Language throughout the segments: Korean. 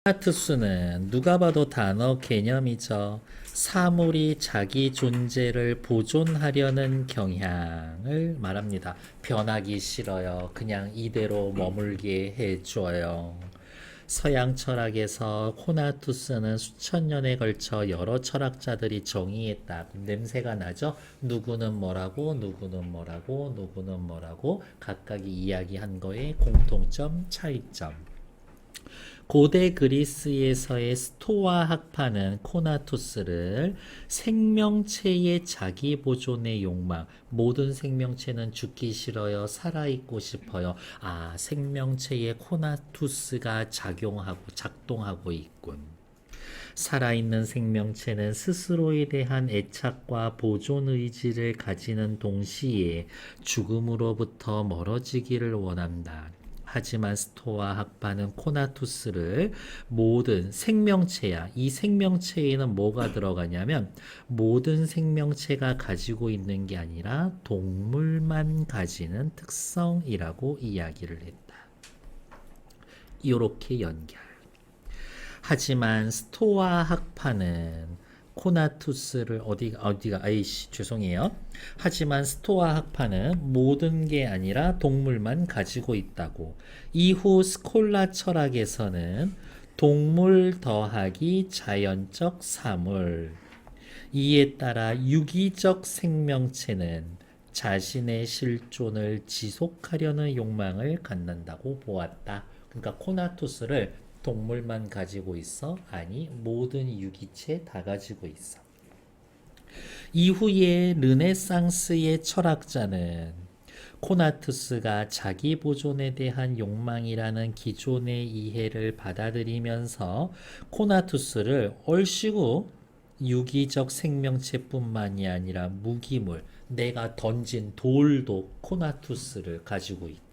코나투스는 누가 봐도 단어 개념이죠. 사물이 자기 존재를 보존하려는 경향을 말합니다. 변하기 싫어요. 그냥 이대로 머물게 해줘요. 서양 철학에서 코나투스는 수천 년에 걸쳐 여러 철학자들이 정의했다. 냄새가 나죠? 누구는 뭐라고, 누구는 뭐라고, 누구는 뭐라고 각각이 이야기한 거에 공통점, 차이점. 고대 그리스에서의 스토아 학파는 코나투스를 생명체의 자기 보존의 욕망, 모든 생명체는 죽기 싫어요, 살아있고 싶어요. 아, 생명체의 코나투스가 작동하고 있군. 살아있는 생명체는 스스로에 대한 애착과 보존 의지를 가지는 동시에 죽음으로부터 멀어지기를 원한다. 하지만 스토아 학파는 코나투스를 모든 생명체야. 이 생명체에는 뭐가 들어가냐면 모든 생명체가 가지고 있는 게 아니라 동물만 가지는 특성이라고 이야기를 했다. 이렇게 연결. 하지만 스토아 학파는 코나투스를 죄송해요. 하지만 스토아 학파는 모든 게 아니라 동물만 가지고 있다고. 이후 스콜라 철학에서는 동물 더하기 자연적 사물. 이에 따라 유기적 생명체는 자신의 실존을 지속하려는 욕망을 갖는다고 보았다. 그러니까 코나투스를 동물만 가지고 있어? 아니, 모든 유기체 다 가지고 있어. 이후에 르네상스의 철학자는 코나투스가 자기 보존에 대한 욕망이라는 기존의 이해를 받아들이면서 코나투스를 얼씨구 유기적 생명체뿐만이 아니라 무기물, 내가 던진 돌도 코나투스를 가지고 있다.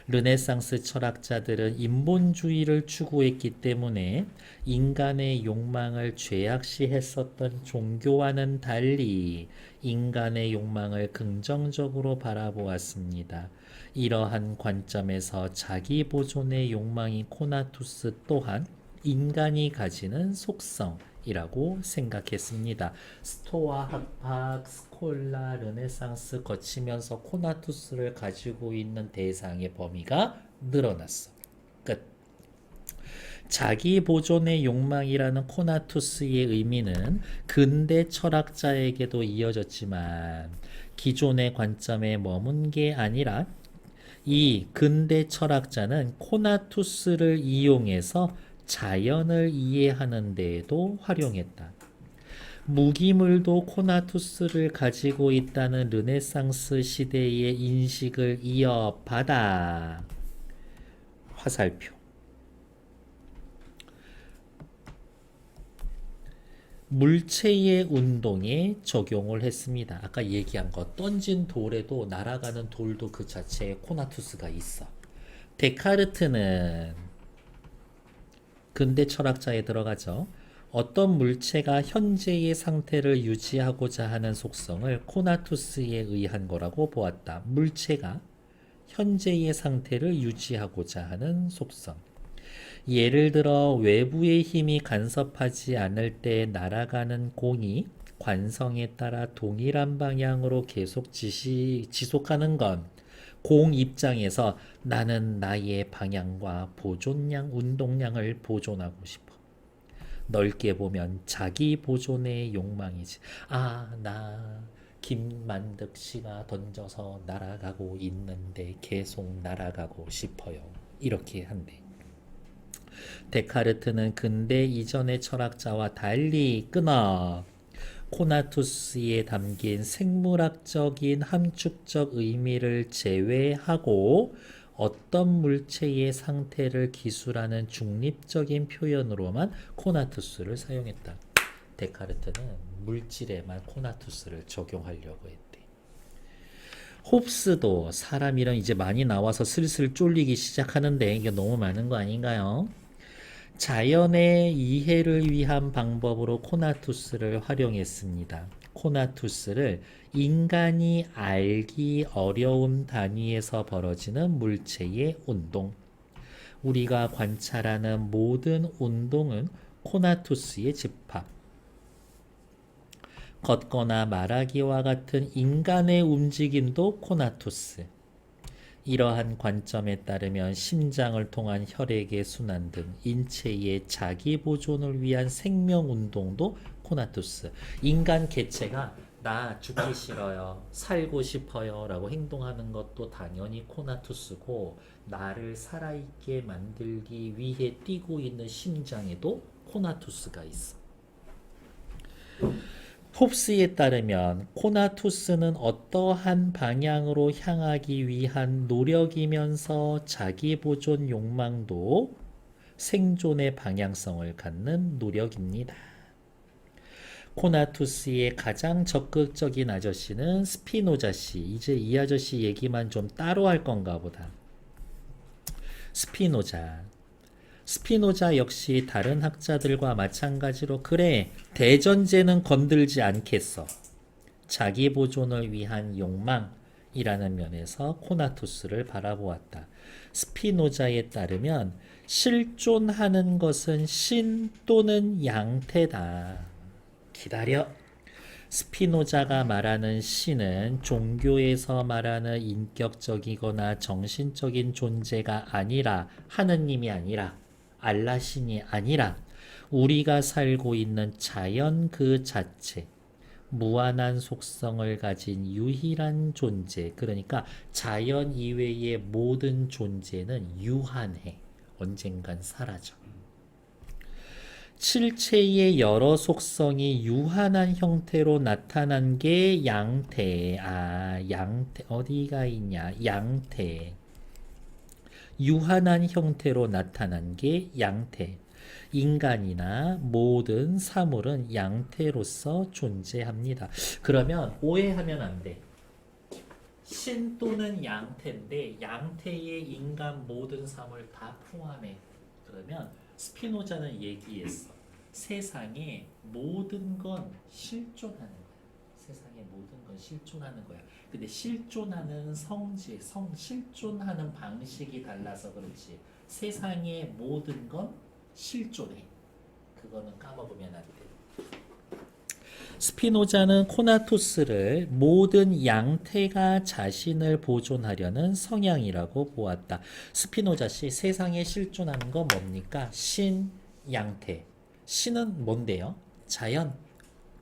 르네상스 철학자들은 인본주의를 추구했기 때문에 인간의 욕망을 죄악시했었던 종교와는 달리 인간의 욕망을 긍정적으로 바라보았습니다. 이러한 관점에서 자기 보존의 욕망인 코나투스 또한 인간이 가지는 속성이라고 생각했습니다. 스토아 학파, 스콜라, 르네상스 거치면서 코나투스를 가지고 있는 대상의 범위가 늘어났어. 끝. 자기 보존의 욕망이라는 코나투스의 의미는 근대 철학자에게도 이어졌지만 기존의 관점에 머문 게 아니라 이 근대 철학자는 코나투스를 이용해서 자연을 이해하는 데에도 활용했다. 무기물도 코나투스를 가지고 있다는 르네상스 시대의 인식을 이어받아 화살표. 물체의 운동에 적용을 했습니다. 아까 얘기한 거 던진 돌에도 날아가는 돌도 그 자체에 코나투스가 있어. 데카르트는 근대 철학자에 들어가죠. 어떤 물체가 현재의 상태를 유지하고자 하는 속성을 코나투스에 의한 거라고 보았다. 물체가 현재의 상태를 유지하고자 하는 속성. 예를 들어 외부의 힘이 간섭하지 않을 때 날아가는 공이 관성에 따라 동일한 방향으로 계속 지속하는 건 공 입장에서 나는 나의 방향과 보존량, 운동량을 보존하고 싶어. 넓게 보면 자기 보존의 욕망이지. 아, 나 김만득 씨가 던져서 날아가고 있는데 계속 날아가고 싶어요. 이렇게 한대. 데카르트는 근대 이전의 철학자와 달리 끊어 코나투스에 담긴 생물학적인 함축적 의미를 제외하고 어떤 물체의 상태를 기술하는 중립적인 표현으로만 코나투스를 사용했다. 데카르트는 물질에만 코나투스를 적용하려고 했대. 홉스도 사람 이름 이제 많이 나와서 슬슬 쫄리기 시작하는데 이게 너무 많은 거 아닌가요? 자연의 이해를 위한 방법으로 코나투스를 활용했습니다. 코나투스를 인간이 알기 어려운 단위에서 벌어지는 물체의 운동, 우리가 관찰하는 모든 운동은 코나투스의 집합. 걷거나 말하기와 같은 인간의 움직임도 코나투스. 이러한 관점에 따르면 심장을 통한 혈액의 순환 등 인체의 자기 보존을 위한 생명 운동도 코나투스. 인간 개체가 나 죽기 싫어요, 살고 싶어요 라고 행동하는 것도 당연히 코나투스고, 나를 살아있게 만들기 위해 뛰고 있는 심장에도 코나투스가 있어. 홉스에 따르면 코나투스는 어떠한 방향으로 향하기 위한 노력이면서 자기 보존 욕망도 생존의 방향성을 갖는 노력입니다. 코나투스의 가장 적극적인 아저씨는 스피노자 씨. 이제 이 아저씨 얘기만 좀 따로 할 건가 보다. 스피노자 역시 다른 학자들과 마찬가지로 그래, 대전제는 건들지 않겠어. 자기 보존을 위한 욕망이라는 면에서 코나투스를 바라보았다. 스피노자에 따르면 실존하는 것은 신 또는 양태다. 기다려. 스피노자가 말하는 신은 종교에서 말하는 인격적이거나 정신적인 존재가 아니라, 하느님이 아니라, 알라신이 아니라 우리가 살고 있는 자연 그 자체, 무한한 속성을 가진 유일한 존재. 그러니까 자연 이외의 모든 존재는 유한해. 언젠간 사라져. 실체의 여러 속성이 유한한 형태로 나타난 게 양태. 양태 어디가 있냐? 양태. 유한한 형태로 나타난 게 양태. 인간이나 모든 사물은 양태로서 존재합니다. 그러면 오해하면 안 돼. 신 또는 양태인데 양태의 인간 모든 사물 다 포함해. 그러면 스피노자는 얘기했어. 세상에 모든 건 실존하는 거야. 세상에 모든 건 실존하는 거야. 근데 실존하는 성질, 실존하는 방식이 달라서 그렇지. 세상의 모든 건 실존해. 그거는 까먹으면 안 돼. 스피노자는 코나투스를 모든 양태가 자신을 보존하려는 성향이라고 보았다. 스피노자 씨, 세상에 실존하는 건 뭡니까? 신, 양태. 신은 뭔데요? 자연,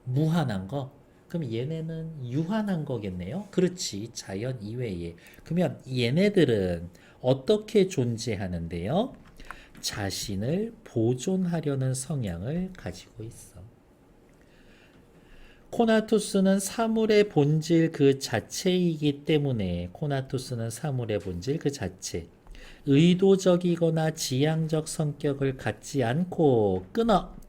무한한 거. 그럼 얘네는 유한한 거겠네요? 그렇지, 자연 이외에. 그러면 얘네들은 어떻게 존재하는데요? 자신을 보존하려는 성향을 가지고 있어. 코나투스는 사물의 본질 그 자체이기 때문에, 코나투스는 사물의 본질 그 자체, 의도적이거나 지향적 성격을 갖지 않고 끊어.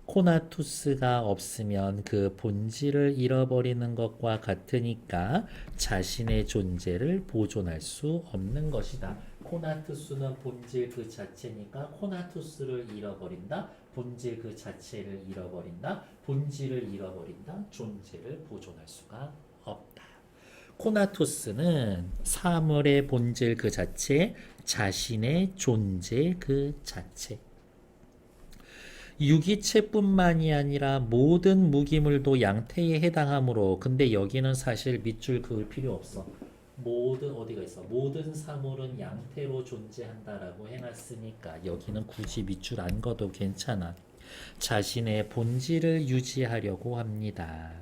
코나투스가 없으면 그 본질을 잃어버리는 것과 같으니까 자신의 존재를 보존할 수 없는 것이다. 코나투스는 본질 그 자체니까 코나투스를 잃어버린다. 본질 그 자체를 잃어버린다. 본질을 잃어버린다. 존재를 보존할 수가 없다. 코나투스는 사물의 본질 그 자체, 자신의 존재 그 자체. 유기체뿐만이 아니라 모든 무기물도 양태에 해당하므로, 근데 여기는 사실 밑줄 그을 필요 없어. 모든 어디가 있어? 모든 사물은 양태로 존재한다라고 해놨으니까 여기는 굳이 밑줄 안 그어도 괜찮아. 자신의 본질을 유지하려고 합니다.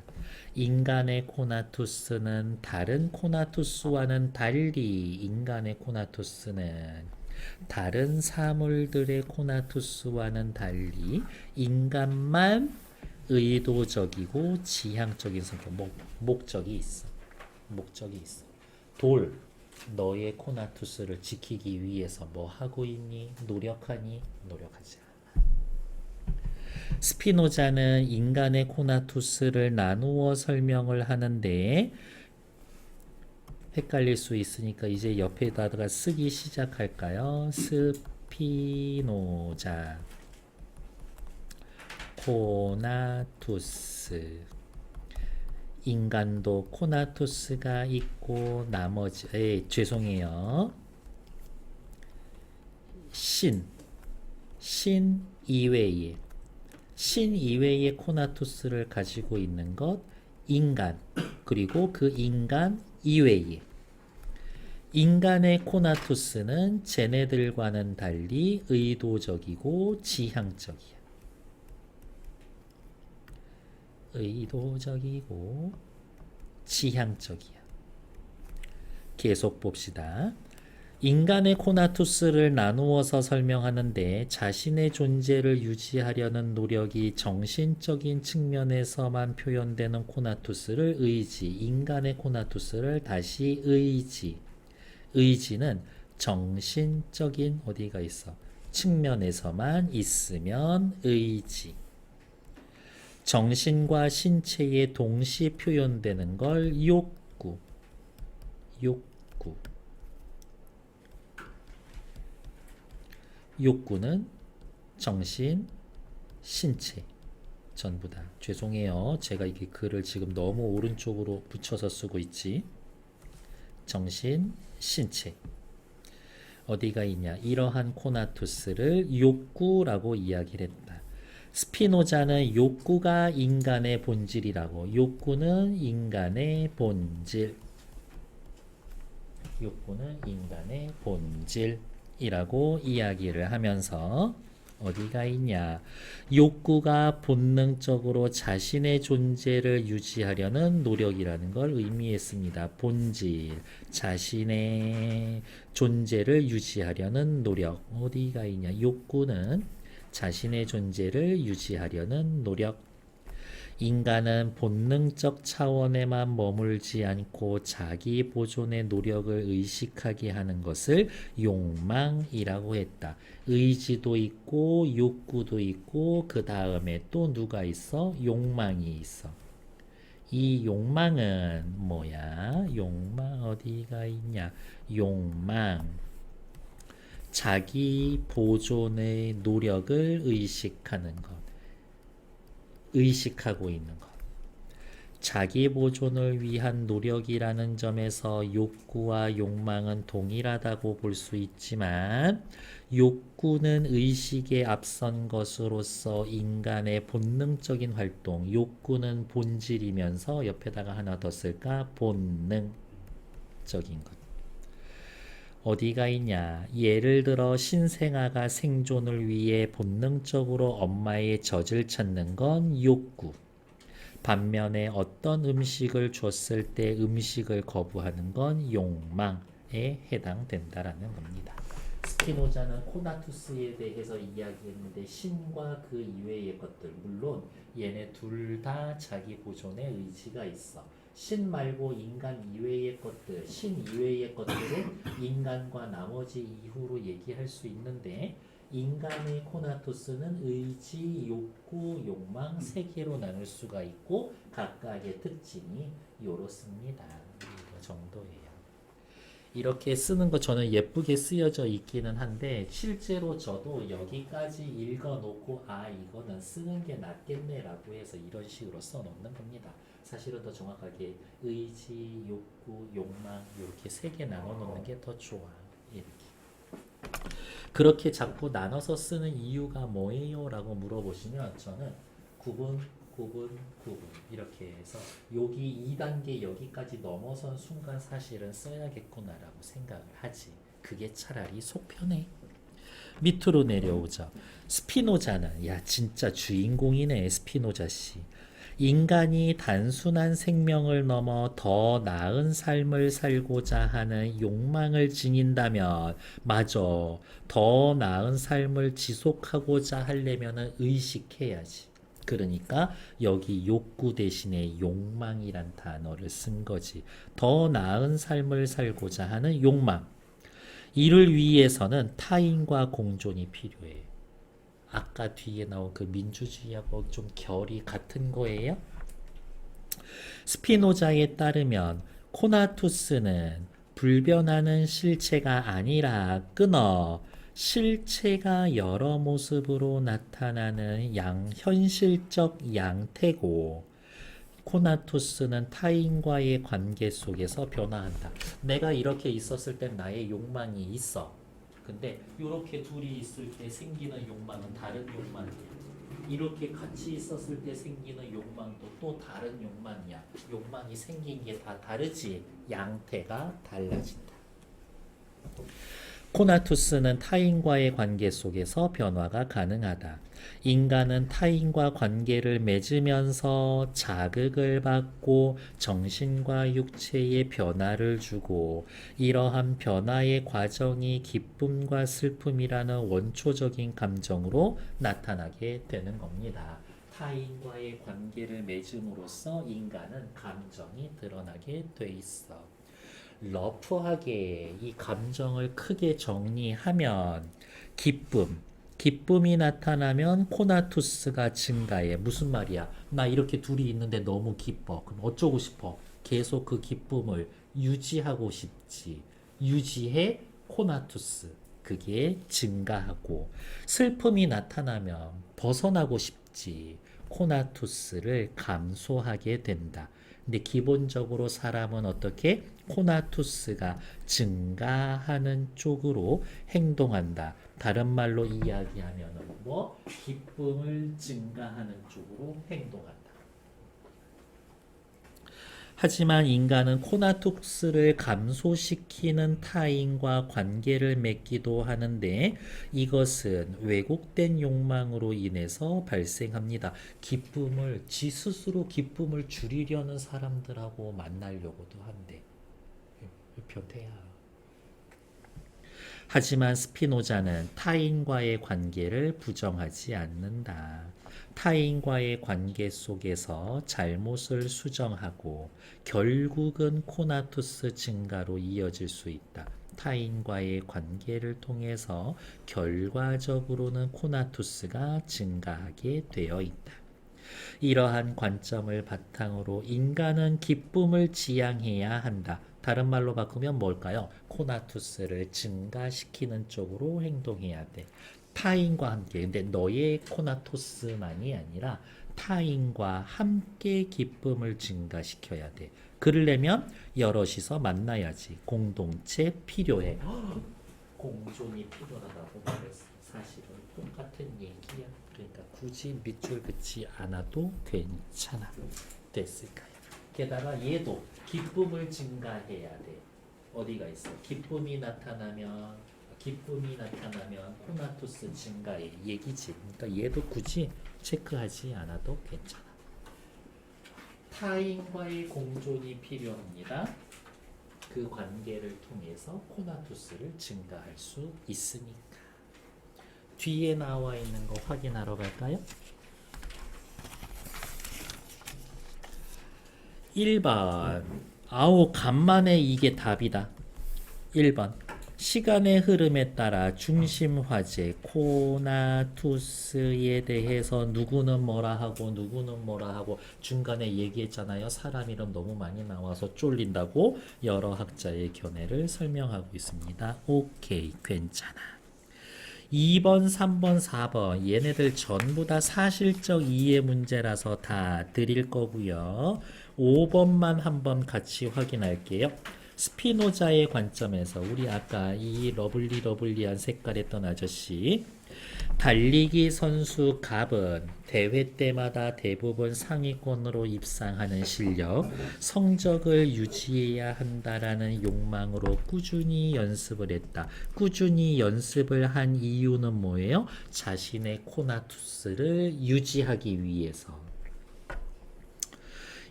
인간의 코나투스는 다른 코나투스와는 달리, 인간의 코나투스는 다른 사물들의 코나투스와는 달리 인간만 의도적이고 지향적인 성격, 목적이 있어. 목적이 있어. 돌, 너의 코나투스를 지키기 위해서 뭐 하고 있니? 노력하니? 노력하지 않아. 스피노자는 인간의 코나투스를 나누어 설명을 하는데, 헷갈릴 수 있으니까 이제 옆에다가 쓰기 시작할까요? 스피노자, 코나투스. 인간도 코나투스가 있고 나머지, 죄송해요. 신 이외의 코나투스를 가지고 있는 것 인간, 그리고 그 인간 이외에 인간의 코나투스는 쟤네들과는 달리 의도적이고 지향적이야. 의도적이고 지향적이야. 계속 봅시다. 인간의 코나투스를 나누어서 설명하는데 자신의 존재를 유지하려는 노력이 정신적인 측면에서만 표현되는 코나투스를 의지, 인간의 코나투스를 다시 의지. 의지는 정신적인 어디가 있어? 측면에서만 있으면 의지. 정신과 신체에 동시 표현되는 걸 욕구. 욕구는 정신, 신체 전부 다. 죄송해요. 제가 이게 글을 지금 너무 오른쪽으로 붙여서 쓰고 있지. 정신, 신체. 어디가 있냐? 이러한 코나투스를 욕구라고 이야기를 했다. 스피노자는 욕구가 인간의 본질이라고. 욕구는 인간의 본질. 욕구는 인간의 본질이라고 이야기를 하면서 어디가 있냐? 욕구가 본능적으로 자신의 존재를 유지하려는 노력이라는 걸 의미했습니다. 본질, 자신의 존재를 유지하려는 노력. 어디가 있냐? 욕구는 자신의 존재를 유지하려는 노력. 인간은 본능적 차원에만 머물지 않고 자기 보존의 노력을 의식하게 하는 것을 욕망이라고 했다. 의지도 있고 욕구도 있고 그 다음에 또 누가 있어? 욕망이 있어. 이 욕망은 뭐야? 욕망 어디가 있냐? 욕망. 자기 보존의 노력을 의식하는 것. 의식하고 있는 것. 자기 보존을 위한 노력이라는 점에서 욕구와 욕망은 동일하다고 볼 수 있지만 욕구는 의식에 앞선 것으로서 인간의 본능적인 활동, 욕구는 본질이면서 옆에다가 하나 더 쓸까? 본능적인 것. 어디가 있냐? 예를 들어 신생아가 생존을 위해 본능적으로 엄마의 젖을 찾는 건 욕구. 반면에 어떤 음식을 줬을 때 음식을 거부하는 건 욕망에 해당된다라는 겁니다. 스피노자는 코나투스에 대해서 이야기했는데 신과 그 이외의 것들, 물론 얘네 둘 다 자기 보존의 의지가 있어. 신 말고 인간 이외의 것들, 신 이외의 것들은 인간과 나머지 이후로 얘기할 수 있는데 인간의 코나투스는 의지, 욕구, 욕망 세 개로 나눌 수가 있고 각각의 특징이 이렇습니다. 이 정도예요. 이렇게 쓰는 거 저는 예쁘게 쓰여져 있기는 한데 실제로 저도 여기까지 읽어놓고 아 이거는 쓰는 게 낫겠네 라고 해서 이런 식으로 써놓는 겁니다. 사실은 더 정확하게 의지, 욕구, 욕망 이렇게 세 개 나눠놓는 게 더 좋아. 이렇게. 그렇게 자꾸 나눠서 쓰는 이유가 뭐예요? 라고 물어보시면 저는 구분 이렇게 해서 여기 2단계 여기까지 넘어선 순간 사실은 써야겠구나라고 생각을 하지. 그게 차라리 속 편해. 밑으로 내려오죠. 스피노자는 야 진짜 주인공이네 스피노자 씨. 인간이 단순한 생명을 넘어 더 나은 삶을 살고자 하는 욕망을 지닌다면 맞아. 더 나은 삶을 지속하고자 하려면 의식해야지. 그러니까 여기 욕구 대신에 욕망이란 단어를 쓴 거지. 더 나은 삶을 살고자 하는 욕망. 이를 위해서는 타인과 공존이 필요해. 아까 뒤에 나온 그 민주주의하고 좀 결이 같은 거예요? 스피노자에 따르면 코나투스는 불변하는 실체가 아니라 끊어 실체가 여러 모습으로 나타나는 현실적 양태고 코나투스는 타인과의 관계 속에서 변화한다. 내가 이렇게 있었을 땐 나의 욕망이 있어. 근데 이렇게 둘이 있을 때 생기는 욕망은 다른 욕망이야. 이렇게 같이 있었을 때 생기는 욕망도 또 다른 욕망이야. 욕망이 생긴 게 다 다르지. 양태가 달라진다. 코나투스는 타인과의 관계 속에서 변화가 가능하다. 인간은 타인과 관계를 맺으면서 자극을 받고 정신과 육체에 변화를 주고 이러한 변화의 과정이 기쁨과 슬픔이라는 원초적인 감정으로 나타나게 되는 겁니다. 타인과의 관계를 맺음으로써 인간은 감정이 드러나게 돼 있어. 러프하게 이 감정을 크게 정리하면 기쁨이 나타나면 코나투스가 증가해. 무슨 말이야? 나 이렇게 둘이 있는데 너무 기뻐. 그럼 어쩌고 싶어? 계속 그 기쁨을 유지하고 싶지. 유지해 코나투스. 그게 증가하고 슬픔이 나타나면 벗어나고 싶지. 코나투스를 감소하게 된다. 근데 기본적으로 사람은 어떻게 코나투스가 증가하는 쪽으로 행동한다. 다른 말로 이야기하면은 뭐 기쁨을 증가하는 쪽으로 행동한다. 하지만 인간은 코나투스를 감소시키는 타인과 관계를 맺기도 하는데 이것은 왜곡된 욕망으로 인해서 발생합니다. 지 스스로 기쁨을 줄이려는 사람들하고 만나려고도 한대. 변태야. 하지만 스피노자는 타인과의 관계를 부정하지 않는다. 타인과의 관계 속에서 잘못을 수정하고 결국은 코나투스 증가로 이어질 수 있다. 타인과의 관계를 통해서 결과적으로는 코나투스가 증가하게 되어 있다. 이러한 관점을 바탕으로 인간은 기쁨을 지향해야 한다. 다른 말로 바꾸면 뭘까요? 코나투스를 증가시키는 쪽으로 행동해야 돼. 타인과 함께. 근데 너의 코나토스만이 아니라 타인과 함께 기쁨을 증가시켜야 돼. 그러려면 여럿이서 만나야지. 공동체 필요해. 공존이 필요하다고 말했어. 사실은 똑같은 얘기야. 그러니까 굳이 밑줄 긋지 않아도 괜찮아. 됐을까요? 게다가 얘도 기쁨을 증가해야 돼. 어디가 있어? 기쁨이 나타나면 코나투스 증가의 얘기지. 그러니까 얘도 굳이 체크하지 않아도 괜찮아. 타인과의 공존이 필요합니다. 그 관계를 통해서 코나투스를 증가할 수 있으니까. 뒤에 나와 있는 거 확인하러 갈까요? 1번. 아우, 간만에 이게 답이다. 1번. 시간의 흐름에 따라 중심 화제 코나투스에 대해서 누구는 뭐라 하고 누구는 뭐라 하고 중간에 얘기했잖아요. 사람 이름 너무 많이 나와서 쫄린다고 여러 학자의 견해를 설명하고 있습니다. 오케이, 괜찮아. 2번, 3번, 4번 얘네들 전부 다 사실적 이해 문제라서 다 드릴 거고요. 5번만 한번 같이 확인할게요. 스피노자의 관점에서 우리 아까 이 러블리한 색깔 했던 아저씨 달리기 선수 갑은 대회 때마다 대부분 상위권으로 입상하는 실력, 성적을 유지해야 한다라는 욕망으로 꾸준히 연습을 했다. 꾸준히 연습을 한 이유는 뭐예요? 자신의 코나투스를 유지하기 위해서.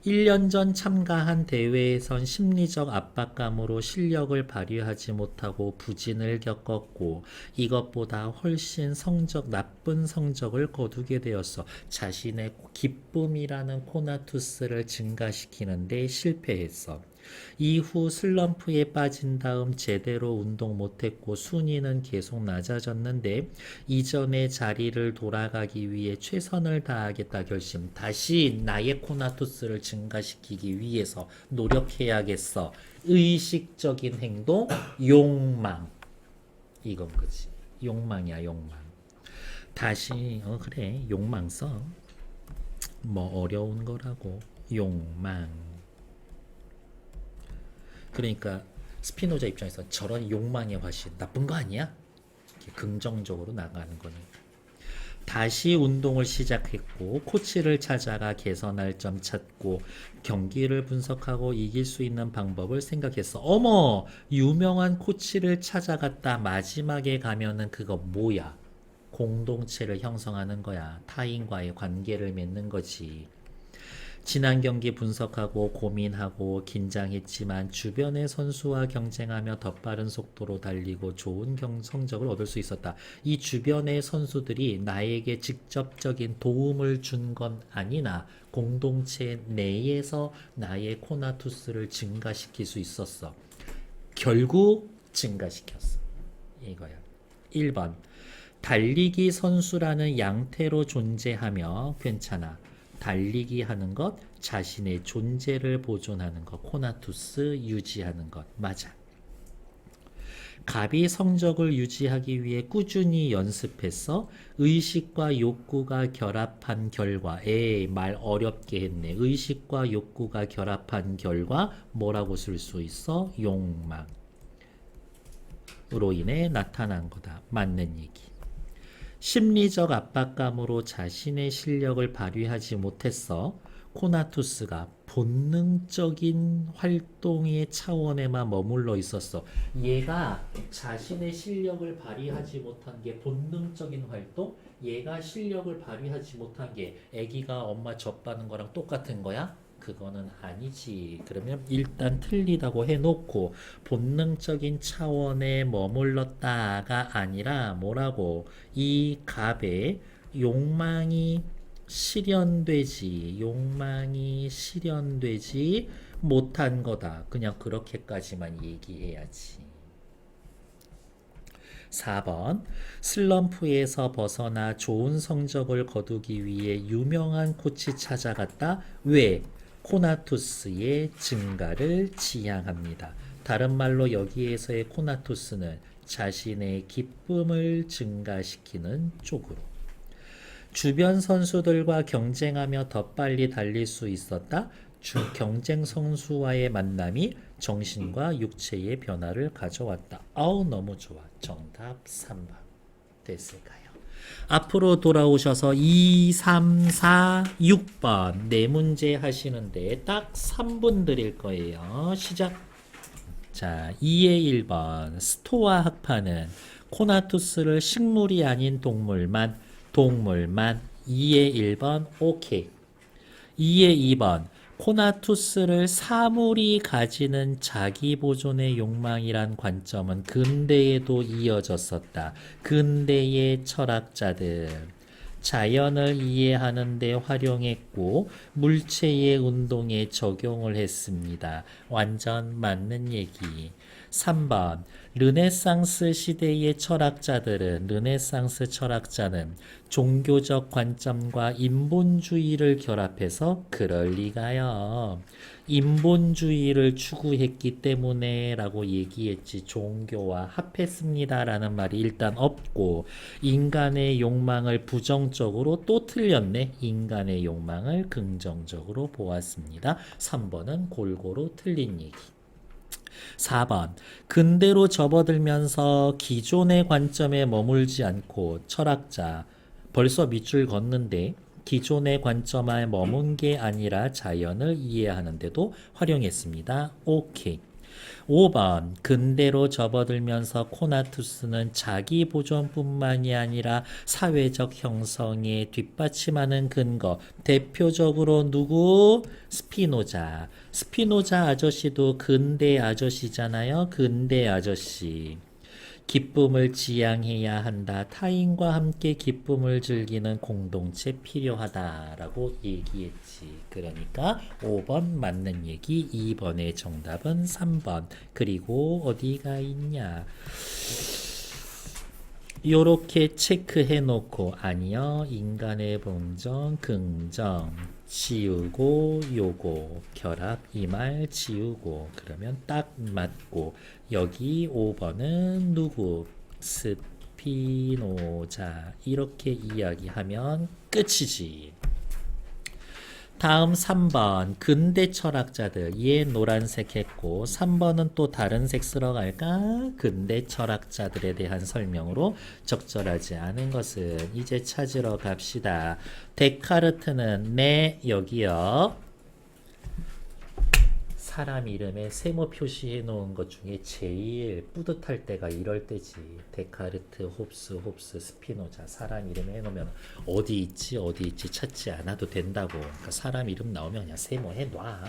1년 전 참가한 대회에선 심리적 압박감으로 실력을 발휘하지 못하고 부진을 겪었고 이것보다 훨씬 나쁜 성적을 거두게 되었어. 자신의 기쁨이라는 코나투스를 증가시키는데 실패했어. 이후 슬럼프에 빠진 다음 제대로 운동 못했고 순위는 계속 낮아졌는데 이전의 자리를 돌아가기 위해 최선을 다하겠다 결심. 다시 나의 코나투스를 증가시키기 위해서 노력해야겠어. 의식적인 행동, 욕망. 이건 거지. 욕망이야, 욕망. 다시 그래, 욕망 써. 뭐 어려운 거라고. 욕망. 그러니까 스피노자 입장에서 저런 욕망의 화신 나쁜 거 아니야? 이렇게 긍정적으로 나가는 거니까. 다시 운동을 시작했고 코치를 찾아가 개선할 점 찾고 경기를 분석하고 이길 수 있는 방법을 생각했어. 어머, 유명한 코치를 찾아갔다. 마지막에 가면은 그거 뭐야? 공동체를 형성하는 거야. 타인과의 관계를 맺는 거지. 지난 경기 분석하고 고민하고 긴장했지만 주변의 선수와 경쟁하며 더 빠른 속도로 달리고 좋은 성적을 얻을 수 있었다. 이 주변의 선수들이 나에게 직접적인 도움을 준 건 아니나 공동체 내에서 나의 코나투스를 증가시킬 수 있었어. 결국 증가시켰어. 이거야. 1번. 달리기 선수라는 양태로 존재하며 괜찮아. 달리기 하는 것, 자신의 존재를 보존하는 것, 코나투스 유지하는 것, 맞아. 갑이 성적을 유지하기 위해 꾸준히 연습해서 의식과 욕구가 결합한 결과, 말 어렵게 했네. 의식과 욕구가 결합한 결과 뭐라고 쓸 수 있어? 욕망으로 인해 나타난 거다. 맞는 얘기. 심리적 압박감으로 자신의 실력을 발휘하지 못했어. 코나투스가 본능적인 활동의 차원에만 머물러 있었어. 얘가 자신의 실력을 발휘하지 못한 게 본능적인 활동? 얘가 실력을 발휘하지 못한 게 애기가 엄마 젖바는 거랑 똑같은 거야? 그거는 아니지. 그러면 일단 틀리다고 해놓고 본능적인 차원에 머물렀다가 아니라 뭐라고? 이 갑의 욕망이 실현되지 못한 거다. 그냥 그렇게까지만 얘기해야지. 4번. 슬럼프에서 벗어나 좋은 성적을 거두기 위해 유명한 코치 찾아갔다. 왜? 코나투스의 증가를 지향합니다. 다른 말로 여기에서의 코나투스는 자신의 기쁨을 증가시키는 쪽으로. 주변 선수들과 경쟁하며 더 빨리 달릴 수 있었다. 경쟁 선수와의 만남이 정신과 육체의 변화를 가져왔다. 아우, 너무 좋아. 정답 3번 됐을까요? 앞으로 돌아오셔서 2, 3, 4, 6번 네 문제 하시는데 딱 3분 드릴 거예요. 시작. 자, 2의 1번. 스토아 학파는 코나투스를 식물이 아닌 동물만 2의 1번 오케이. 2의 2번. 코나투스를 사물이 가지는 자기 보존의 욕망이란 관점은 근대에도 이어졌었다. 근대의 철학자들 자연을 이해하는 데 활용했고 물체의 운동에 적용을 했습니다. 완전 맞는 얘기. 3번. 르네상스 시대의 르네상스 철학자는 종교적 관점과 인본주의를 결합해서 그럴 리가요. 인본주의를 추구했기 때문에 라고 얘기했지 종교와 합했습니다 라는 말이 일단 없고 인간의 욕망을 부정적으로 또 틀렸네. 인간의 욕망을 긍정적으로 보았습니다. 3번은 골고루 틀린 얘기. 4번. 근대로 접어들면서 기존의 관점에 머물지 않고 철학자 벌써 밑줄 걷는데 기존의 관점에 머문 게 아니라 자연을 이해하는데도 활용했습니다. 오케이. 5번. 근대로 접어들면서 코나투스는 자기 보존뿐만이 아니라 사회적 형성에 뒷받침하는 근거. 대표적으로 누구? 스피노자. 스피노자 아저씨도 근대 아저씨잖아요. 근대 아저씨. 기쁨을 지향해야 한다. 타인과 함께 기쁨을 즐기는 공동체 필요하다라고 얘기했지. 그러니까 5번 맞는 얘기, 2번의 정답은 3번. 그리고 어디가 있냐? 요렇게 체크해 놓고 아니요. 인간의 본성 긍정 지우고 요거 결합 이 말 지우고 그러면 딱 맞고 여기 5번은 누구? 스피노자 이렇게 이야기하면 끝이지. 다음 3번 근대 철학자들 얘 노란색 했고 3번은 또 다른 색 쓸어 갈까? 근대 철학자들에 대한 설명으로 적절하지 않은 것은 이제 찾으러 갑시다. 데카르트는 네 여기요. 사람 이름에 세모 표시해 놓은 것 중에 제일 뿌듯할 때가 이럴 때지. 데카르트, 홉스, 스피노자 사람 이름 해놓으면 어디 있지 찾지 않아도 된다고. 그러니까 사람 이름 나오면 그냥 세모해 놔.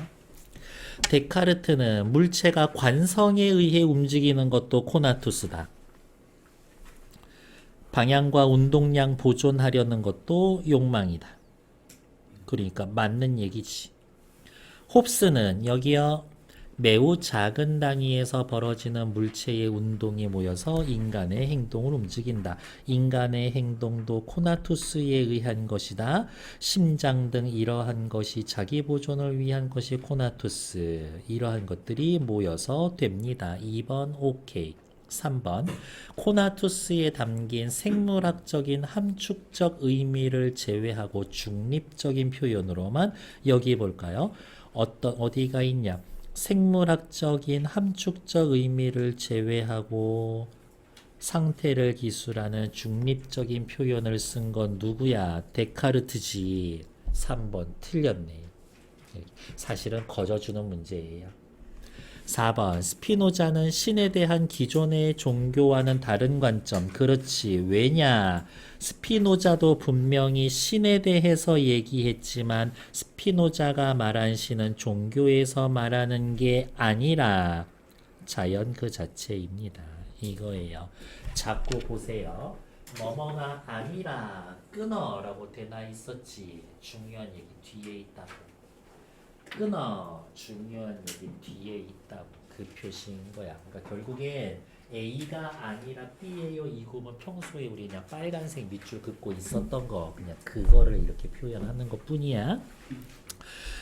데카르트는 물체가 관성에 의해 움직이는 것도 코나투스다. 방향과 운동량 보존하려는 것도 욕망이다. 그러니까 맞는 얘기지. 홉스는 여기요. 매우 작은 단위에서 벌어지는 물체의 운동이 모여서 인간의 행동을 움직인다. 인간의 행동도 코나투스에 의한 것이다. 심장 등 이러한 것이 자기 보존을 위한 것이 코나투스. 이러한 것들이 모여서 됩니다. 2번 오케이. 3번 코나투스에 담긴 생물학적인 함축적 의미를 제외하고 중립적인 표현으로만 여기 볼까요? 어디가 있냐? 생물학적인 함축적 의미를 제외하고 상태를 기술하는 중립적인 표현을 쓴 건 누구야? 데카르트지. 3번 틀렸네. 사실은 거저주는 문제예요. 4번 스피노자는 신에 대한 기존의 종교와는 다른 관점. 그렇지. 왜냐? 스피노자도 분명히 신에 대해서 얘기했지만 스피노자가 말한 신은 종교에서 말하는 게 아니라 자연 그 자체입니다. 이거예요. 자꾸 보세요. 뭐뭐가 아니라 끊어라고 되나 있었지. 중요한 얘기 뒤에 있다고. 끊어 중요한 얘기 뒤에 있다고 그 표시인 거야. 그러니까 결국엔 A가 아니라 B예요. 이거면 평소에 우리 그냥 빨간색 밑줄 긋고 있었던 거 그냥 그거를 이렇게 표현하는 것 뿐이야.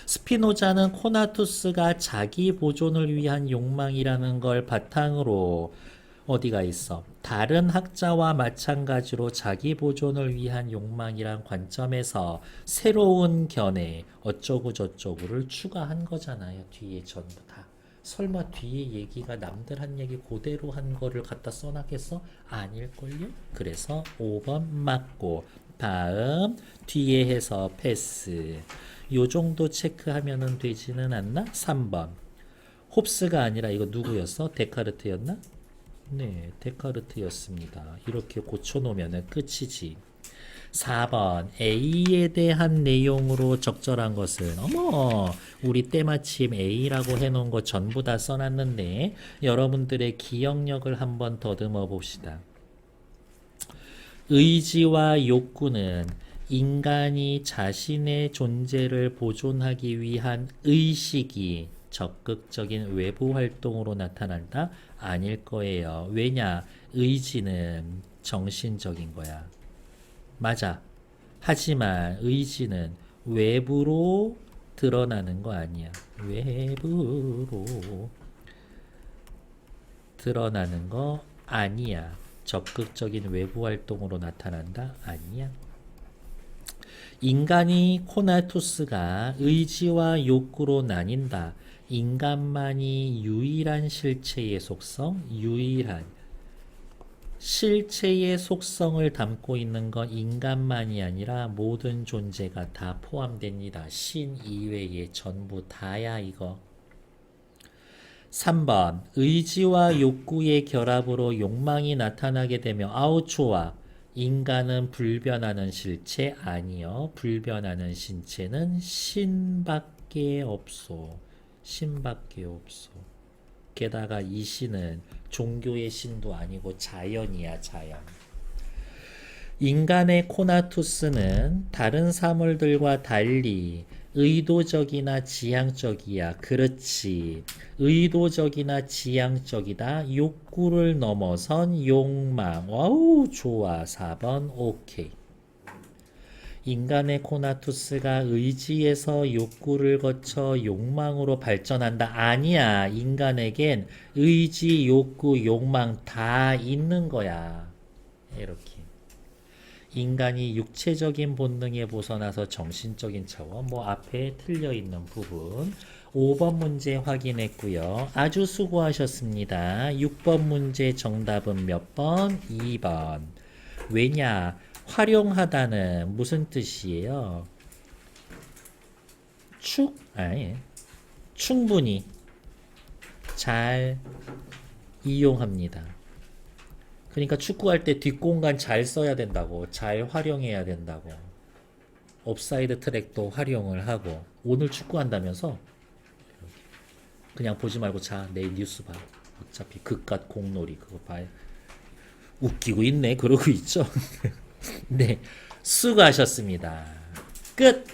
스피노자는 코나투스가 자기 보존을 위한 욕망이라는 걸 바탕으로 어디가 있어? 다른 학자와 마찬가지로 자기 보존을 위한 욕망이란 관점에서 새로운 견해 어쩌고 저쩌고를 추가한 거잖아요. 뒤에 전부 다. 설마 뒤에 얘기가 남들 한 얘기 그대로 한 거를 갖다 써놨겠어? 아닐걸요? 그래서 5번 맞고 다음 뒤에 해서 패스. 요 정도 체크하면은 되지는 않나? 3번 홉스가 아니라 이거 누구였어? 데카르트였나? 네, 데카르트였습니다. 이렇게 고쳐놓으면 끝이지. 4번 A에 대한 내용으로 적절한 것은 어머 우리 때마침 A라고 해놓은 거 전부 다 써놨는데 여러분들의 기억력을 한번 더듬어 봅시다. 의지와 욕구는 인간이 자신의 존재를 보존하기 위한 의식이 적극적인 외부 활동으로 나타난다? 아닐 거예요. 왜냐? 의지는 정신적인 거야. 맞아. 하지만 의지는 외부로 드러나는 거 아니야. 외부로 드러나는 거 아니야. 적극적인 외부 활동으로 나타난다? 아니야. 인간이 코나투스가 의지와 욕구로 나뉜다. 인간만이 유일한 실체의 속성, 유일한 실체의 속성을 담고 있는 건 인간만이 아니라 모든 존재가 다 포함됩니다. 신 이외에 전부 다야 이거. 3번 의지와 욕구의 결합으로 욕망이 나타나게 되며 아우 좋아. 인간은 불변하는 실체 아니요. 불변하는 신체는 신밖에 없소. 신밖에 없소. 게다가 이 신은 종교의 신도 아니고 자연이야 자연. 인간의 코나투스는 다른 사물들과 달리 의도적이나 지향적이야. 그렇지. 의도적이나 지향적이다. 욕구를 넘어선 욕망. 와우 좋아. 4번 오케이. 인간의 코나투스가 의지에서 욕구를 거쳐 욕망으로 발전한다. 아니야. 인간에겐 의지, 욕구, 욕망 다 있는 거야. 이렇게. 인간이 육체적인 본능에 벗어나서 정신적인 차원. 뭐 앞에 틀려 있는 부분. 5번 문제 확인했고요. 아주 수고하셨습니다. 6번 문제 정답은 몇 번? 2번. 왜냐? 활용하다는 무슨 뜻이에요? 아니, 충분히 잘 이용합니다. 그러니까 축구할 때 뒷공간 잘 써야 된다고, 잘 활용해야 된다고. 옵사이드 트랙도 활용을 하고. 오늘 축구한다면서 그냥 보지 말고 자, 내일 뉴스 봐. 어차피 그깟 공놀이 그거 봐요. 웃기고 있네. 그러고 있죠. 네, 수고하셨습니다. 끝.